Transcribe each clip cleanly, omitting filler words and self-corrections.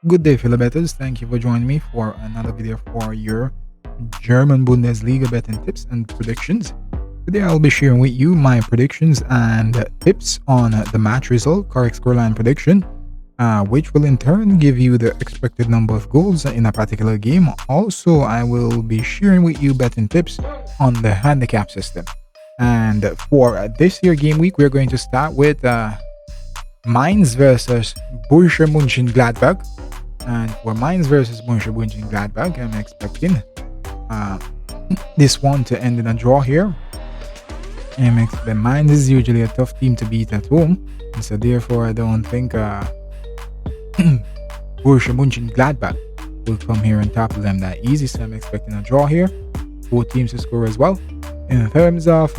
Good day, fellow bettors. Thank you for joining me for another video for your German Bundesliga betting tips and predictions. Today, I'll be sharing with you my predictions and tips on the match result, correct scoreline prediction, which will in turn give you the expected number of goals in a particular game. Also, I will be sharing with you betting tips on the handicap system. And for this year game week, we're going to start with Mainz versus Borussia Mönchengladbach. And for Mainz versus Borussia Mönchengladbach, I'm expecting this one to end in a draw here. The Mainz is usually a tough team to beat at home, and so therefore I don't think Borussia Mönchengladbach will come here and topple them that easy. So I'm expecting a draw here. Both teams to score as well. In terms of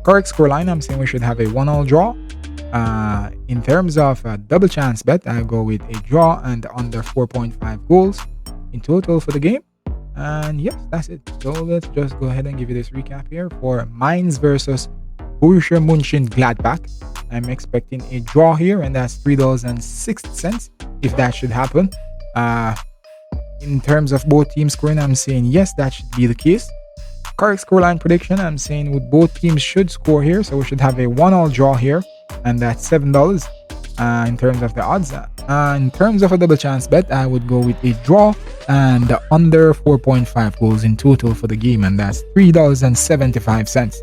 correct scoreline, I'm saying we should have a 1-1 draw. In terms of double chance bet, I go with a draw and under 4.5 goals in total for the game. And yes, that's it. So let's just go ahead and give you this recap here for Mainz versus Borussia Mönchengladbach. I'm expecting a draw here, and that's $3.60 if that should happen. In terms of both teams scoring, I'm saying yes, that should be the case. Correct scoreline prediction, I'm saying with both teams should score here, so we should have a 1-1 draw here, and that's $7 in terms of the odds. In terms of a double chance bet, I would go with a draw and under 4.5 goals in total for the game, and that's $3.75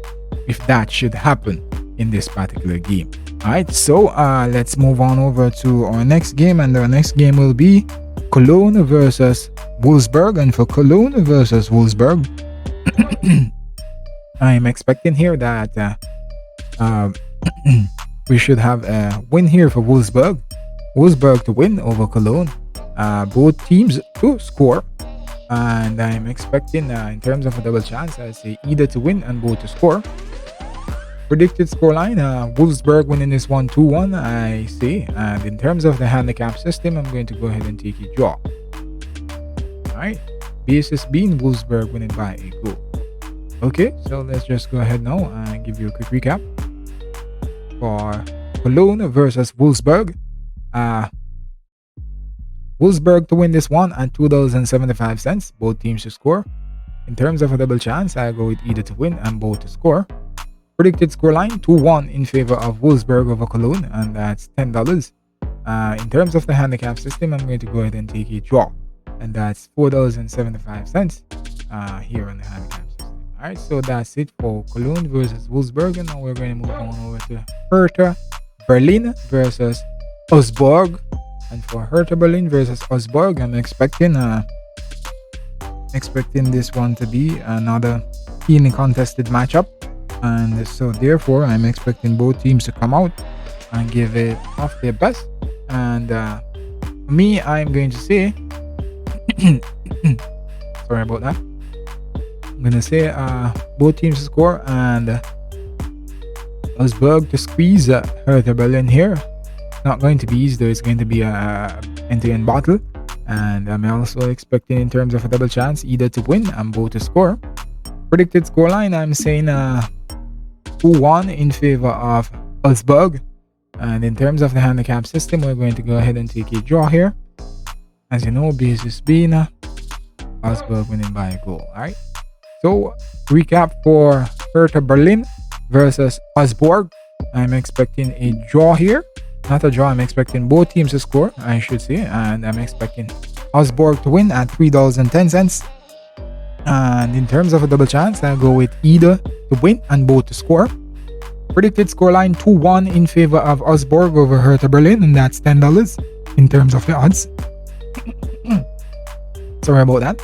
if that should happen in this particular game. Alright, so let's move on over to our next game, and our next game will be Cologne versus Wolfsburg. And for Cologne versus Wolfsburg, I'm expecting here that we should have a win here for Wolfsburg to win over Cologne. Both teams to score, and I'm expecting in terms of a double chance, I say either to win and both to score. Predicted scoreline, Wolfsburg winning this one 2-1, I say. And in terms of the handicap system, I'm going to go ahead and take a draw. Alright, basis being Wolfsburg winning by a goal. Okay, so let's just go ahead now and give you a quick recap for Cologne versus Wolfsburg. Wolfsburg to win this one at $2.75, both teams to score. In terms of a double chance, I go with either to win and both to score. Predicted scoreline 2-1 in favor of Wolfsburg over Cologne, and that's $10. In terms of the handicap system, I'm going to go ahead and take a draw, and that's $4.75 here on the handicap system. Alright, so that's it for Cologne versus Wolfsburg, and now we're going to move on over to Hertha Berlin versus Augsburg. And for Hertha Berlin versus Augsburg, I'm expecting this one to be another keenly contested matchup, and so therefore I'm expecting both teams to come out and give it off their best. And me, I'm going to say sorry about that. I'm gonna say both teams to score and Augsburg to squeeze Hertha Berlin here. Not going to be easy though. It's going to be a end-to-end battle, and I'm also expecting in terms of a double chance either to win and both to score. Predicted scoreline, I'm saying 2-1 in favor of Augsburg, and in terms of the handicap system, we're going to go ahead and take a draw here. As you know, basis being Augsburg winning by a goal. Alright, so recap for Hertha Berlin versus Augsburg. I'm expecting a draw here. Not a draw, I'm expecting both teams to score, I should say, and I'm expecting Augsburg to win at $3.10. And in terms of a double chance, I'll go with either to win and both to score. Predicted scoreline 2-1 in favor of Augsburg over Hertha Berlin, and that's $10 in terms of the odds. Sorry about that.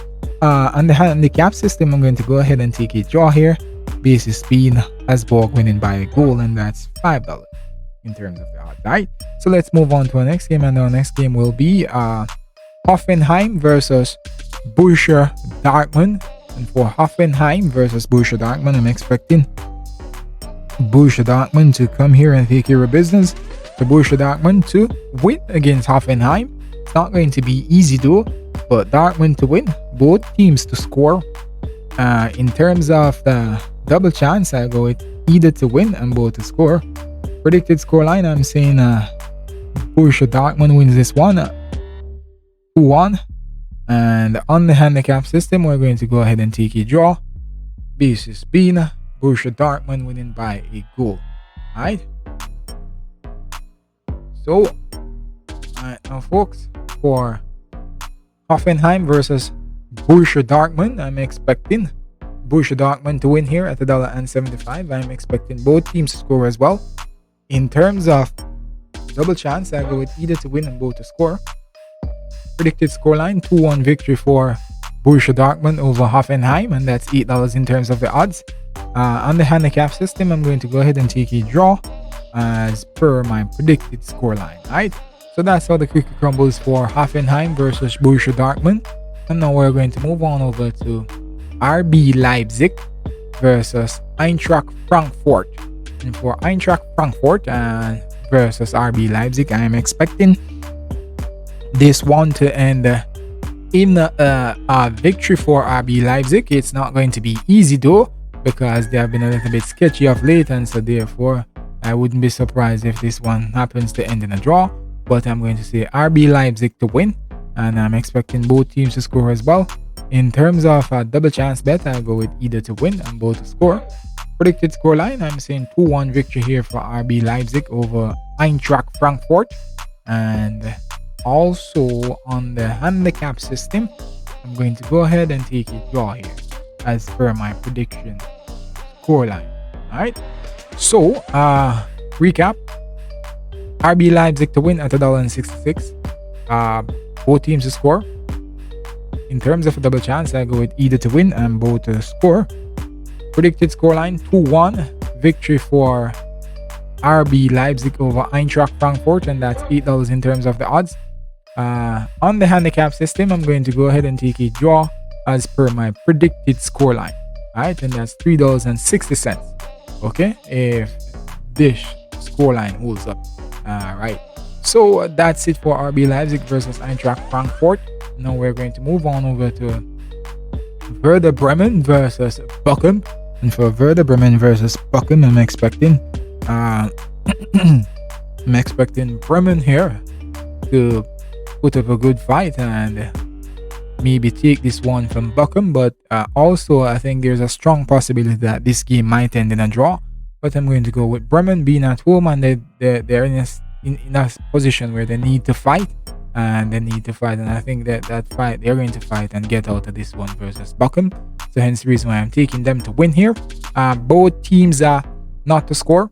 On the handicap system, I'm going to go ahead and take a draw here. Basis being Augsburg winning by a goal, and that's $5 in terms of the odds. Right, so let's move on to our next game, and our next game will be Hoffenheim versus Borussia Dortmund. And for Hoffenheim versus Borussia Dortmund, I'm expecting Borussia Dortmund to come here and take care of business. For Borussia Dortmund to win against Hoffenheim. It's not going to be easy though, but Dortmund to win, both teams to score. In terms of the double chance, I go with either to win and both to score. Predicted scoreline, I'm saying Borussia Dortmund wins this one 2-1. And on the handicap system, we're going to go ahead and take a draw. Basis being Borussia Dortmund winning by a goal. Alright. So, now folks, for Hoffenheim versus Borussia Dortmund, I'm expecting Borussia Dortmund to win here at $1.75. I'm expecting both teams to score as well. In terms of double chance, I go with either to win and both to score. Predicted scoreline 2-1 victory for Borussia Dortmund over Hoffenheim, and that's $8 in terms of the odds. On the handicap system, I'm going to go ahead and take a draw as per my predicted scoreline. Alright, so that's how the cookie crumbles for Hoffenheim versus Borussia Dortmund. And now we're going to move on over to RB Leipzig versus Eintracht Frankfurt. And for Eintracht Frankfurt versus RB Leipzig, I am expecting this one to end in a victory for RB Leipzig. It's not going to be easy though, because they have been a little bit sketchy of late, and so therefore I wouldn't be surprised if this one happens to end in a draw. But I'm going to say RB Leipzig to win, and I'm expecting both teams to score as well. In terms of a double chance bet, I'll go with either to win and both to score. Predicted scoreline, I'm saying 2-1 victory here for RB Leipzig over Eintracht Frankfurt. And also on the handicap system, I'm going to go ahead and take a draw here as per my prediction scoreline. Alright, so recap: RB Leipzig to win at $1.66. Both teams to score. In terms of a double chance, I go with either to win and both to score. Predicted scoreline 2-1 victory for RB Leipzig over Eintracht Frankfurt, and that's $8 in terms of the odds. On the handicap system, I'm going to go ahead and take a draw as per my predicted scoreline. Alright, and that's $3.60. Okay, if this scoreline holds up. Alright, so that's it for RB Leipzig versus Eintracht Frankfurt. Now we're going to move on over to Werder Bremen versus Bochum. And for Werder Bremen versus Bochum, I'm expecting Bremen here to put up a good fight and maybe take this one from Bochum. But also I think there's a strong possibility that this game might end in a draw. But I'm going to go with Bremen being at home, and they're in a position where they need to fight. And I think that fight they're going to fight and get out of this one versus Bochum. So hence the reason why I'm taking them to win here. Both teams are not to score.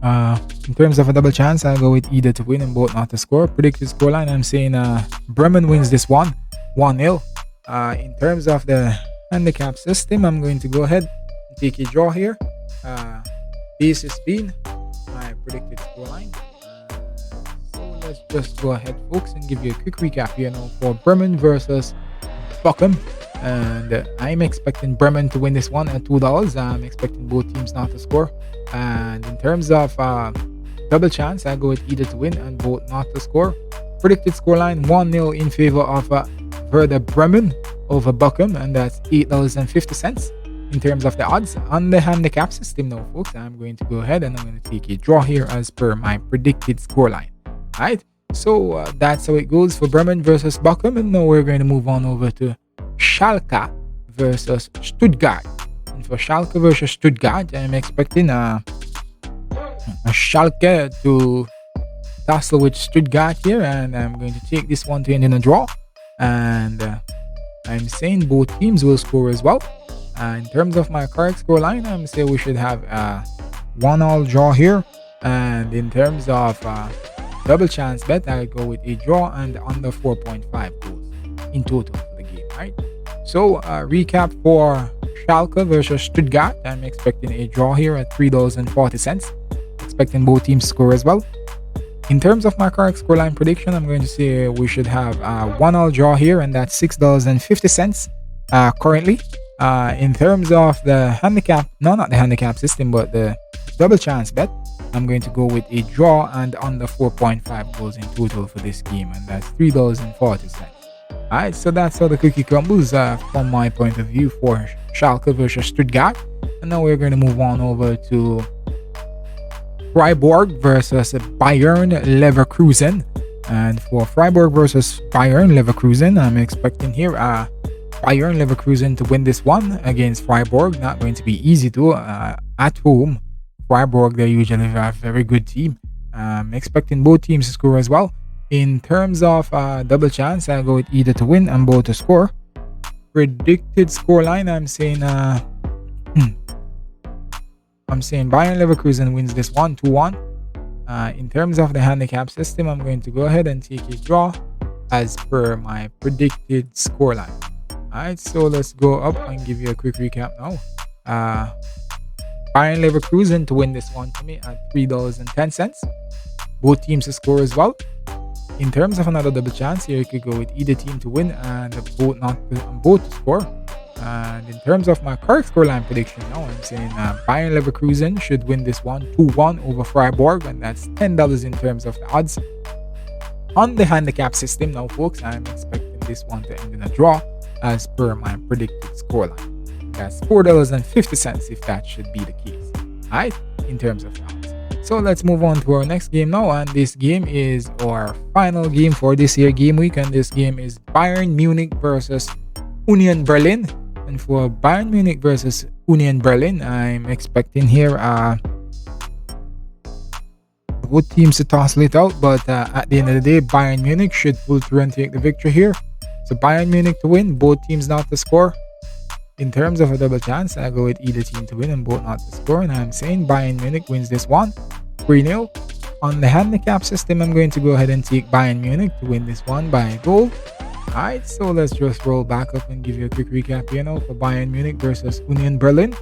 In terms of a double chance, I'll go with either to win and both not to score. Predicted scoreline, I'm saying Bremen wins this one 1-0. In terms of the handicap system, I'm going to go ahead and take a draw here. Basis being my predicted scoreline. Let's just go ahead, folks, and give you a quick recap here now for Bremen versus Bochum. And I'm expecting Bremen to win this one at $2. I'm expecting both teams not to score. And in terms of double chance, I go with either to win and both not to score. Predicted scoreline 1-0 in favor of Werder Bremen over Bochum, and that's $8.50. In terms of the odds on the handicap system now, folks, I'm going to go ahead and I'm going to take a draw here as per my predicted scoreline. Alright, so that's how it goes for Bremen versus Bochum. And now we're going to move on over to Schalke versus Stuttgart. And for Schalke versus Stuttgart, I'm expecting a Schalke to tussle with Stuttgart here, and I'm going to take this one to end in a draw. And I'm saying both teams will score as well. In terms of my correct scoreline, I'm saying we should have a 1-1 draw here. And in terms of double chance bet, I'll go with a draw and under 4.5 goals in total for the game. Right. So recap for Schalke versus Stuttgart. I'm expecting a draw here at $3.40. Expecting both teams to score as well. In terms of my correct scoreline prediction, I'm going to say we should have a 1-1 draw here, and that's $6.50 currently. In terms of the handicap, not the handicap system, but the double chance bet, I'm going to go with a draw and under 4.5 goals in total for this game, and that's $3.40. Alright, so that's how the cookie crumbles from my point of view for Schalke versus Stuttgart. And now we're going to move on over to Freiburg versus Bayern Leverkusen. And for Freiburg versus Bayern Leverkusen, I'm expecting here Bayern Leverkusen to win this one against Freiburg. Not going to be easy though. At home, Freiburg, they usually have a very good team. I'm expecting both teams to score as well. In terms of double chance, I'll go with either to win and both to score. Predicted scoreline, I'm saying Bayern Leverkusen wins this one 2-1. In terms of the handicap system, I'm going to go ahead and take a draw as per my predicted scoreline. Alright, so let's go up and give you a quick recap now. Bayern Leverkusen to win this one for me at $3.10. Both teams to score as well. In terms of another double chance, here you could go with either team to win and both to score. And in terms of my correct scoreline prediction now, I'm saying Bayern Leverkusen should win this one 2-1 over Freiburg, and that's $10 in terms of the odds. On the handicap system now, folks, I'm expecting this one to end in a draw as per my predicted scoreline. That's $4.50 if that should be the case. Alright, in terms of the odds. So let's move on to our next game now, and this game is our final game for this year game week, and this game is Bayern Munich versus Union Berlin. And for Bayern Munich versus Union Berlin, I'm expecting here both teams to tussle it out, but at the end of the day, Bayern Munich should pull through and take the victory here. So Bayern Munich to win, both teams not to score. In terms of a double chance, I go with either team to win and both not to score, and I'm saying Bayern Munich wins this one 3-0. On the handicap system, I'm going to go ahead and take Bayern Munich to win this one by a goal. Alright, so let's just roll back up and give you a quick recap here now for Bayern Munich versus Union Berlin.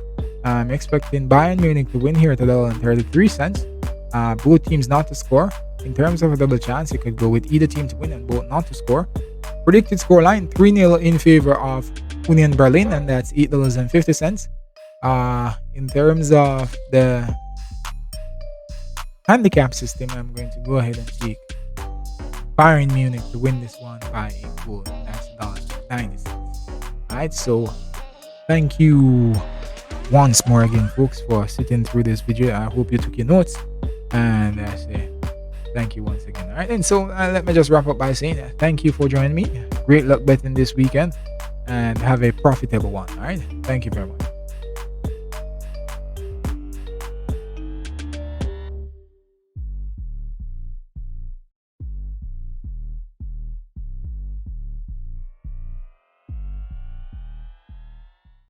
I'm expecting Bayern Munich to win here at $1.33. Both teams not to score. In terms of a double chance, you could go with either team to win and both not to score. Predicted scoreline 3-0 in favor of Union Berlin, and that's $8.50. In terms of the handicap system, I'm going to go ahead and take Bayern Munich to win this one by a goal. That's $1.90. Alright, so thank you once more again, folks, for sitting through this video. I hope you took your notes, and I say thank you once again. Alright, and so let me just wrap up by saying thank you for joining me. Great luck betting this weekend, and have a profitable one. Alright, thank you very much.